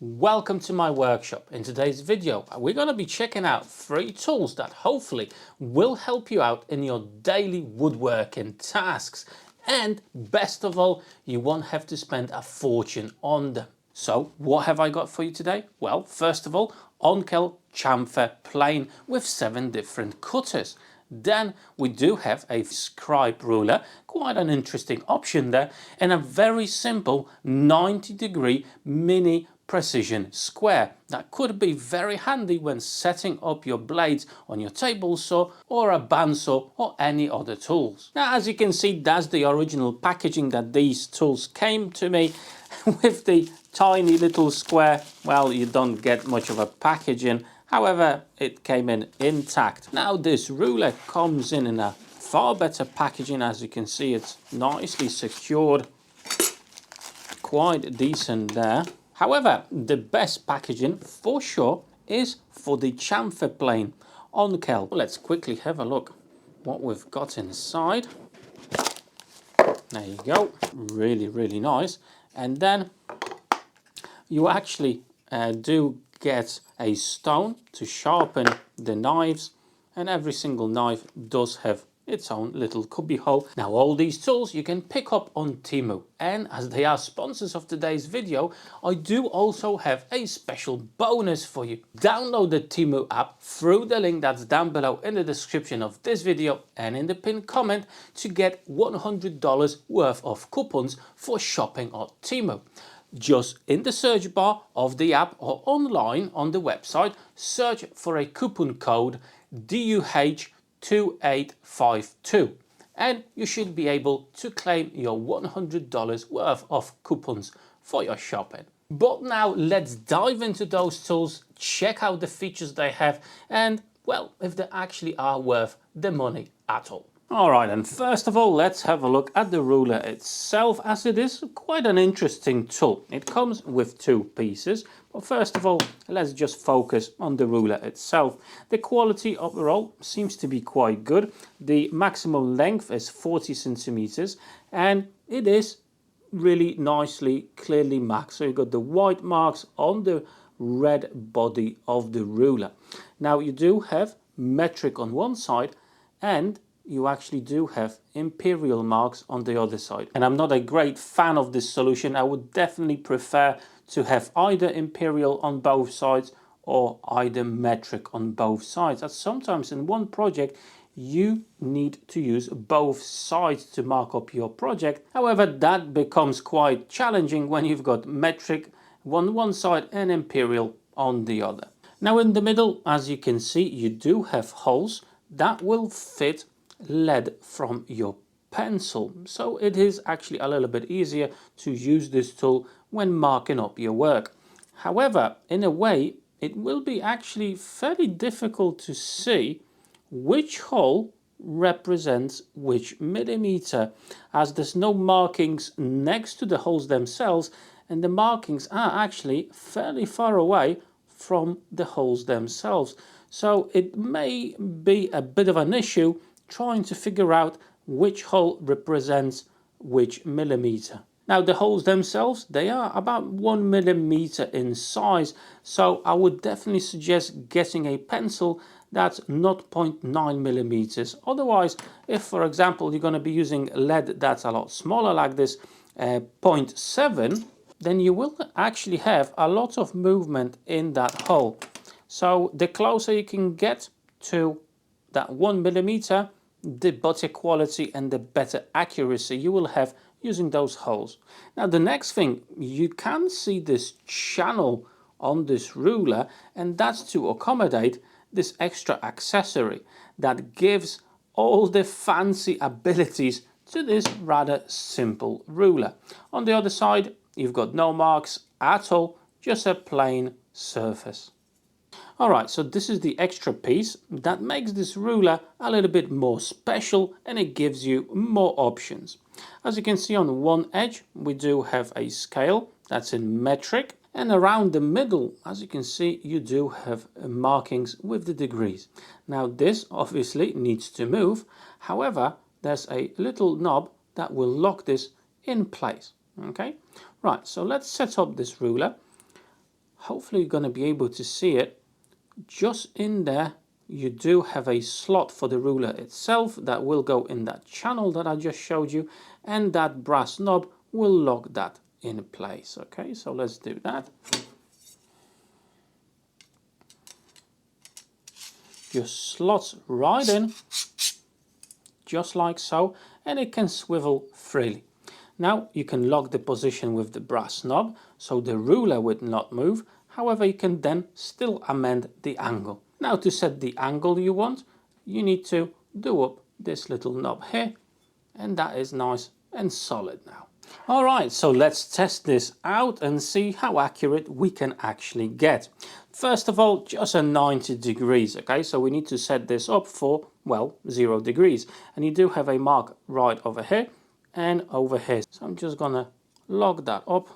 Welcome to my workshop. In today's video, we're going to be checking out 3 tools that hopefully will help you out in your daily woodworking tasks. And best of all, you won't have to spend a fortune on them. So what have I got for you today? Well, first of all, ONKEL Chamfer plane with 7 different cutters. Then we do have a Scribe ruler, quite an interesting option there, and a very simple 90-degree mini precision square that could be very handy when setting up your blades on your table saw or a bandsaw or any other tools. Now, as you can see, that's the original packaging that these tools came to me with the tiny little square. Well, you don't get much of a packaging. However, it came in intact. Now this ruler comes in a far better packaging. As you can see, it's nicely secured, quite decent there. However, the best packaging for sure is for the chamfer plane ONKEL. Let's quickly have a look what we've got inside. There you go, really nice. And then you actually do get a stone to sharpen the knives, and every single knife does have its own little cubby hole. Now all these tools you can pick up on Temu, and as they are sponsors of today's video, I do also have a special bonus for you. Download the Temu app through the link that's down below in the description of this video and in the pinned comment to get $100 worth of coupons for shopping on Temu. Just in the search bar of the app or online on the website, search for a coupon code DUH2852 and you should be able to claim your $100 worth of coupons for your shopping. But now let's dive into those tools, check out the features they have, and well, if they actually are worth the money at all. Alright, and first of all, let's have a look at the ruler itself, as it is quite an interesting tool. It comes with 2 pieces, but first of all, let's just focus on the ruler itself. The quality overall seems to be quite good. The maximum length is 40 centimeters, and it is really nicely, clearly marked. So you've got the white marks on the red body of the ruler. Now you do have metric on one side, and you actually do have imperial marks on the other side. And I'm not a great fan of this solution. I would definitely prefer to have either imperial on both sides or either metric on both sides. As sometimes in one project you need to use both sides to mark up your project. However, that becomes quite challenging when you've got metric on one side and imperial on the other. Now in the middle, as you can see, you do have holes that will fit lead from your pencil, so it is actually a little bit easier to use this tool when marking up your work. However, in a way it will be actually fairly difficult to see which hole represents which millimeter, as there's no markings next to the holes themselves, and the markings are actually fairly far away from the holes themselves. So it may be a bit of an issue trying to figure out which hole represents which millimeter. Now the holes themselves, they are about 1 millimeter in size, so I would definitely suggest getting a pencil that's 0.9 millimeters. Otherwise, if for example you're going to be using lead that's a lot smaller like this, 0.7, then you will actually have a lot of movement in that hole. So the closer you can get to that 1 millimeter, the better quality and the better accuracy you will have using those holes. Now the next thing, you can see this channel on this ruler, and that's to accommodate this extra accessory that gives all the fancy abilities to this rather simple ruler. On the other side, you've got no marks at all, just a plain surface. Alright, so this is the extra piece that makes this ruler a little bit more special, and it gives you more options. As you can see, on one edge we do have a scale that's in metric, and around the middle, as you can see, you do have markings with the degrees. Now this obviously needs to move, however there's a little knob that will lock this in place. Okay, right, so let's set up this ruler. hopefully you're going to be able to see it. Just in there you do have a slot for the ruler itself that will go in that channel that I just showed you, and that brass knob will lock that in place. Okay, so let's do that. Just slots right in, just like so, and it can swivel freely. Now you can lock the position with the brass knob so the ruler would not move. However, you can then still amend the angle. Now to set the angle you want, you need to do up this little knob here, and that is nice and solid now. Alright, so let's test this out and see how accurate we can actually get. First of all, just a 90 degrees, okay, so we need to set this up for, well, 0 degrees. And you do have a mark right over here and over here. So I'm just gonna lock that up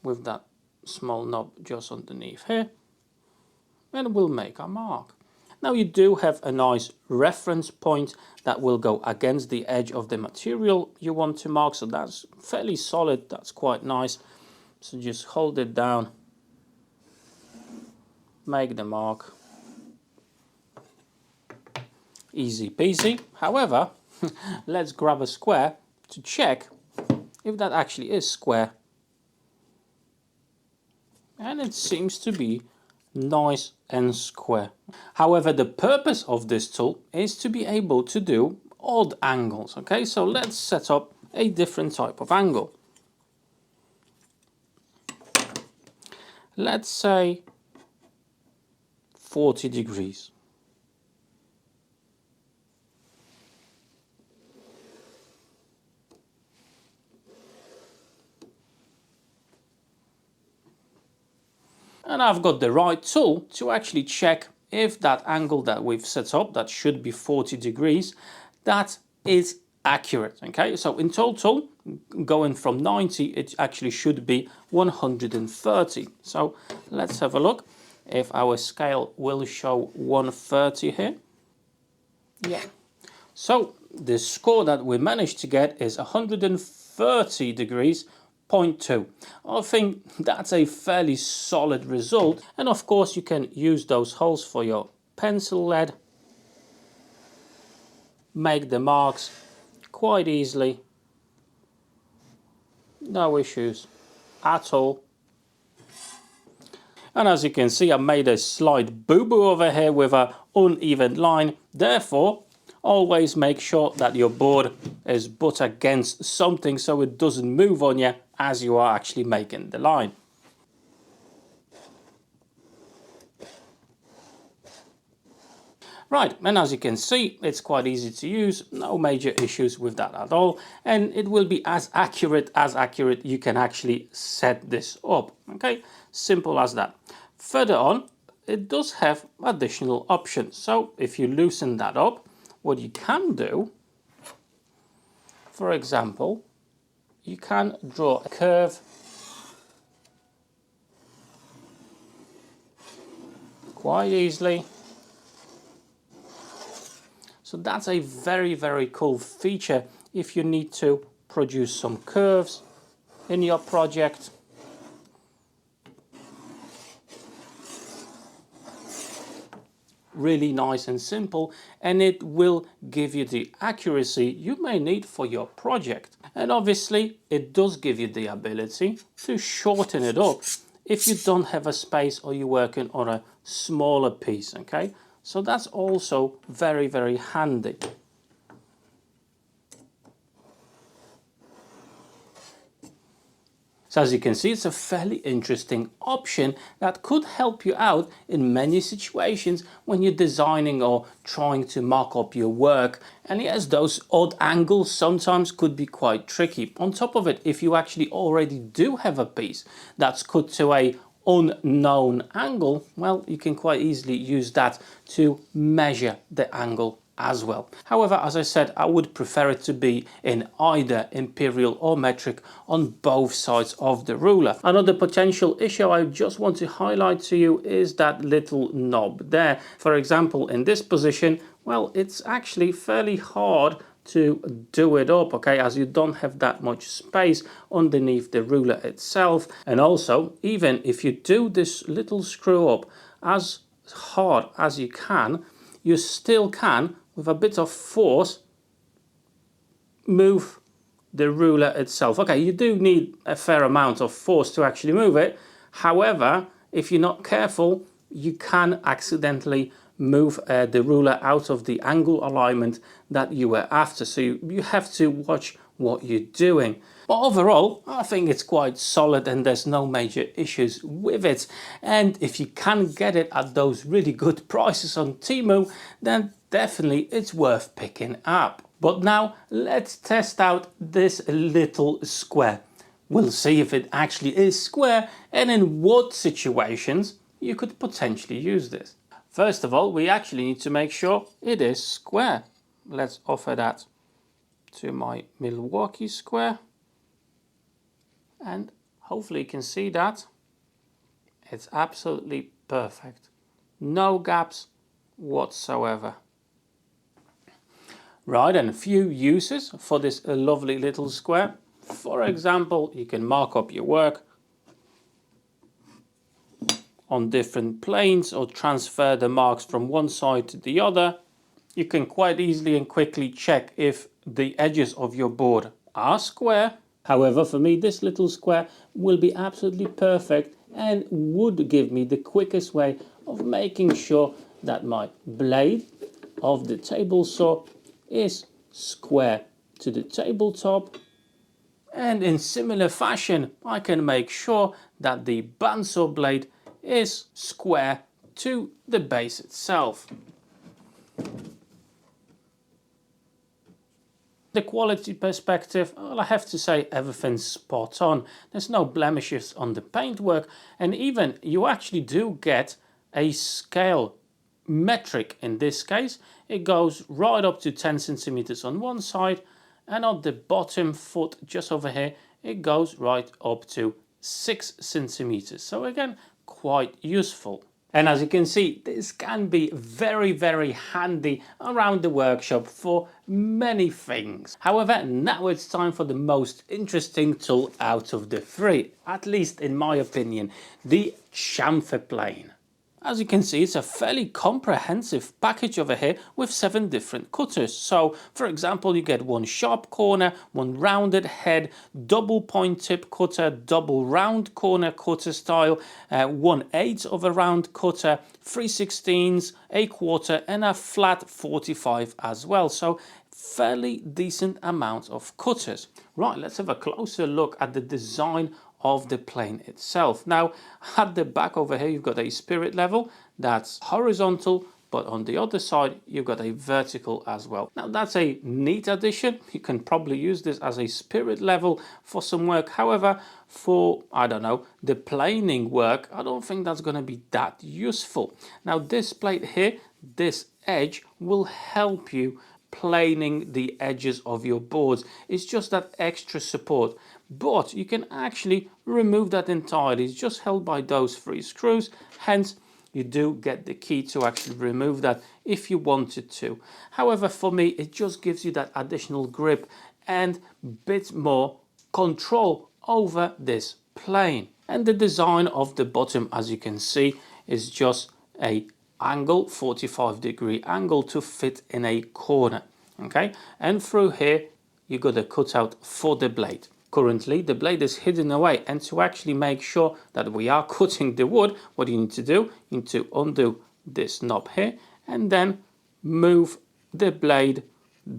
with that small knob just underneath here, and we'll make a mark. Now you do have a nice reference point that will go against the edge of the material you want to mark, so that's fairly solid, that's quite nice. So just hold it down, make the mark, easy peasy. However, let's grab a square to check if that actually is square, and it seems to be nice and square. However, the purpose of this tool is to be able to do odd angles. Okay, so let's set up a different type of angle. Let's say 40 degrees. And I've got the right tool to actually check if that angle that we've set up, that should be 40 degrees, that is accurate. Okay, so in total, going from 90, it actually should be 130. So let's have a look if our scale will show 130 here. Yeah. So the score that we managed to get is 130 degrees 0.2. I think that's a fairly solid result, and of course you can use those holes for your pencil lead, make the marks quite easily, no issues at all. And as you can see, I made a slight boo-boo over here with an uneven line. Therefore, always make sure that your board is butt against something so it doesn't move on you as you are actually making the line. Right, and as you can see, it's quite easy to use, no major issues with that at all, and it will be as accurate you can actually set this up. Okay, simple as that. Further on, it does have additional options. So if you loosen that up, what you can do, for example, you can draw a curve quite easily. So that's a very, very cool feature if you need to produce some curves in your project. Really nice and simple, and it will give you the accuracy you may need for your project. And obviously it does give you the ability to shorten it up if you don't have a space or you're working on a smaller piece. Okay, so that's also very, very handy. So as you can see, it's a fairly interesting option that could help you out in many situations when you're designing or trying to mock up your work. And yes, those odd angles sometimes could be quite tricky. On top of it, if you actually already do have a piece that's cut to a unknown angle, well, you can quite easily use that to measure the angle as well. However, as I said, I would prefer it to be in either imperial or metric on both sides of the ruler. Another potential issue I just want to highlight to you is that little knob there. For example, in this position, well, it's actually fairly hard to do it up, okay, as you don't have that much space underneath the ruler itself. And also, even if you do this little screw up as hard as you can, you still can, with a bit of force, move the ruler itself. Okay, you do need a fair amount of force to actually move it. However, if you're not careful, you can accidentally move the ruler out of the angle alignment that you were after. So you have to watch what you're doing. But overall, I think it's quite solid and there's no major issues with it. And if you can get it at those really good prices on Temu, then definitely it's worth picking up. But now let's test out this little square. We'll see if it actually is square and in what situations you could potentially use this. First of all, we actually need to make sure it is square. Let's offer that to my Milwaukee Square. And hopefully you can see that. It's absolutely perfect. No gaps whatsoever. Right, and a few uses for this lovely little square. For example, you can mark up your work on different planes or transfer the marks from one side to the other. You can quite easily and quickly check if the edges of your board are square. However, for me, this little square will be absolutely perfect and would give me the quickest way of making sure that my blade of the table saw is square to the tabletop. And in similar fashion, I can make sure that the bandsaw blade is square to the base itself. The quality perspective, well, I have to say everything's spot on. There's no blemishes on the paintwork, and even you actually do get a scale metric in this case. It goes right up to 10 centimeters on one side, and on the bottom foot just over here it goes right up to 6 centimeters. So again, quite useful. And as you can see, this can be very, very handy around the workshop for many things. However, now it's time for the most interesting tool out of the three, at least in my opinion, the chamfer plane. As you can see, it's a fairly comprehensive package over here with 7 different cutters. So, for example, you get one sharp corner, one rounded head, double point tip cutter, double round corner cutter style, 1/8 of a round cutter, 3/16, a quarter, and a flat 45 as well. So, fairly decent amount of cutters. Right, let's have a closer look at the design of the plane itself. Now, at the back over here, you've got a spirit level that's horizontal, but on the other side, you've got a vertical as well. Now, that's a neat addition. You can probably use this as a spirit level for some work. However, for, I don't know, the planing work, I don't think that's going to be that useful. Now, this plate here, this edge will help you planing the edges of your boards. It's just that extra support, but you can actually remove that entirely. It's just held by those 3 screws, hence you do get the key to actually remove that if you wanted to. However, for me, it just gives you that additional grip and bit more control over this plane. And the design of the bottom, as you can see, is just a angle, 45-degree angle to fit in a corner. Okay, and through here you got a cutout for the blade. Currently the blade is hidden away, and to actually make sure that we are cutting the wood, what you need to do, you need to undo this knob here and then move the blade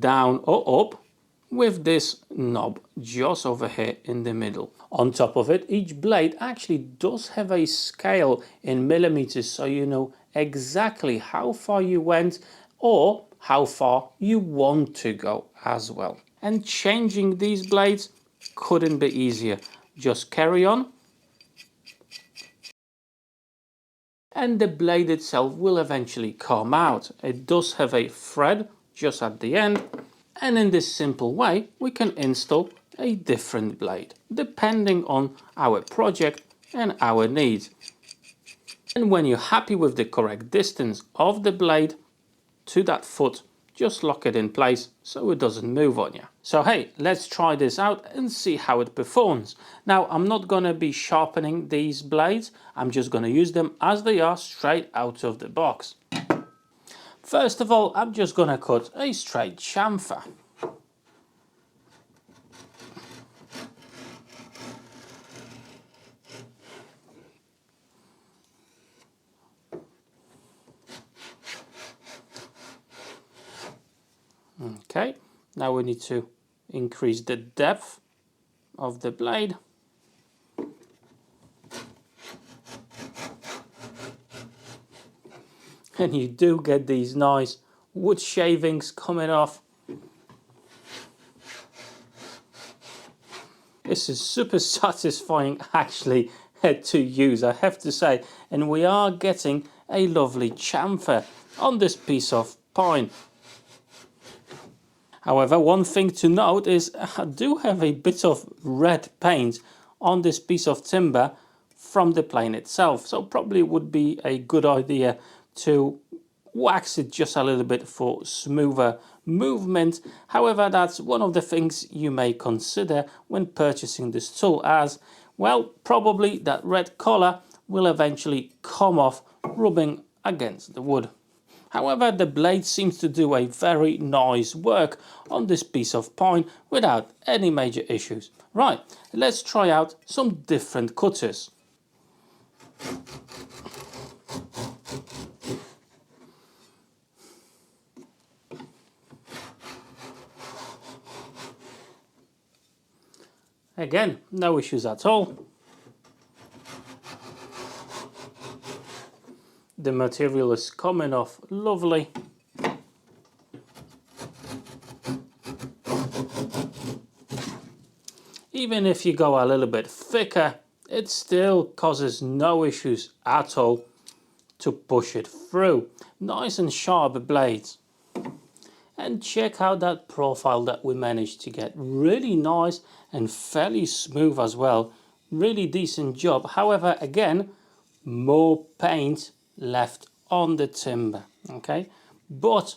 down or up with this knob just over here in the middle. On top of it, each blade actually does have a scale in millimeters, so you know exactly how far you went or how far you want to go as well. And changing these blades couldn't be easier. Just carry on and the blade itself will eventually come out. It does have a thread just at the end, and in this simple way we can install a different blade depending on our project and our needs. And when you're happy with the correct distance of the blade to that foot, just lock it in place so it doesn't move on you. So hey, let's try this out and see how it performs. Now I'm not going to be sharpening these blades, I'm just going to use them as they are straight out of the box. First of all, I'm just going to cut a straight chamfer. Okay, now we need to increase the depth of the blade. And you do get these nice wood shavings coming off. This is super satisfying actually to use, I have to say. And we are getting a lovely chamfer on this piece of pine. However, one thing to note is I do have a bit of red paint on this piece of timber from the plane itself. So probably would be a good idea to wax it just a little bit for smoother movement. However, that's one of the things you may consider when purchasing this tool, as well, probably that red color will eventually come off rubbing against the wood. However, the blade seems to do a very nice work on this piece of pine without any major issues. Right, let's try out some different cutters. Again, no issues at all. The material is coming off lovely. Even if you go a little bit thicker, it still causes no issues at all to push it through. Nice and sharp blades. And check out that profile that we managed to get. Really nice and fairly smooth as well. Really decent job. However, again, more paint left on the timber. Okay, but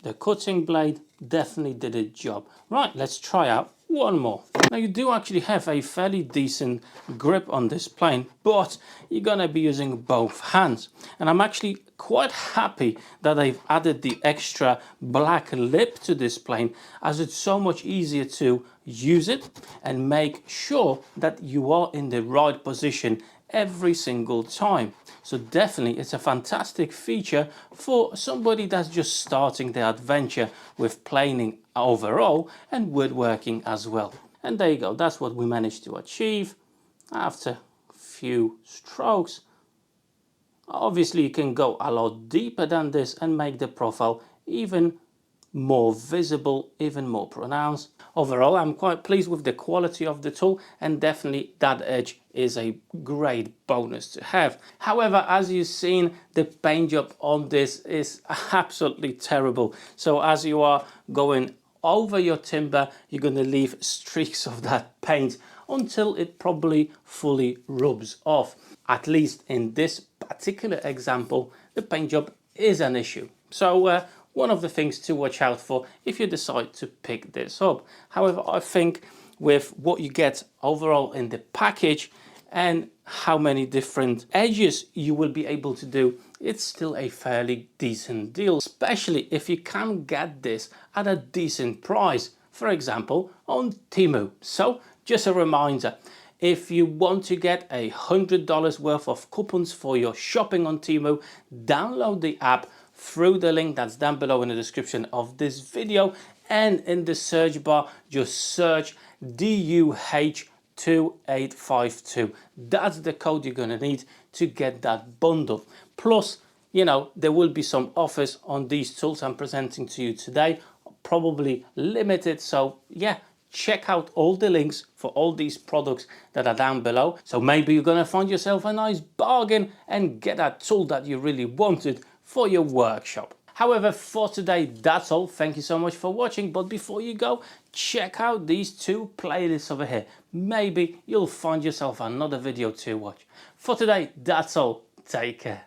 the cutting blade definitely did its job. Right, let's try out one more. Now you do actually have a fairly decent grip on this plane, but you're gonna be using both hands. And I'm actually quite happy that they've added the extra black lip to this plane, as it's so much easier to use it and make sure that you are in the right position every single time. So definitely it's a fantastic feature for somebody that's just starting their adventure with planing overall and woodworking as well. And there you go, that's what we managed to achieve after a few strokes. Obviously you can go a lot deeper than this and make the profile even more visible, even more pronounced. Overall, I'm quite pleased with the quality of the tool, and definitely that edge is a great bonus to have. However, as you've seen, the paint job on this is absolutely terrible. So as you are going over your timber, you're going to leave streaks of that paint until it probably fully rubs off. At least in this particular example, the paint job is an issue. So one of the things to watch out for if you decide to pick this up. However, I think with what you get overall in the package and how many different edges you will be able to do, it's still a fairly decent deal, especially if you can get this at a decent price, for example on Temu. So just a reminder, if you want to get $100 worth of coupons for your shopping on Temu, download the app through the link that's down below in the description of this video, and in the search bar just search DUH2852. That's the code you're going to need to get that bundle. Plus, you know, there will be some offers on these tools I'm presenting to you today, probably limited. So yeah, check out all the links for all these products that are down below. So maybe you're going to find yourself a nice bargain and get that tool that you really wanted for your workshop. However, for today, that's all. Thank you so much for watching. But before you go, check out these two playlists over here. Maybe you'll find yourself another video to watch. For today, that's all. Take care.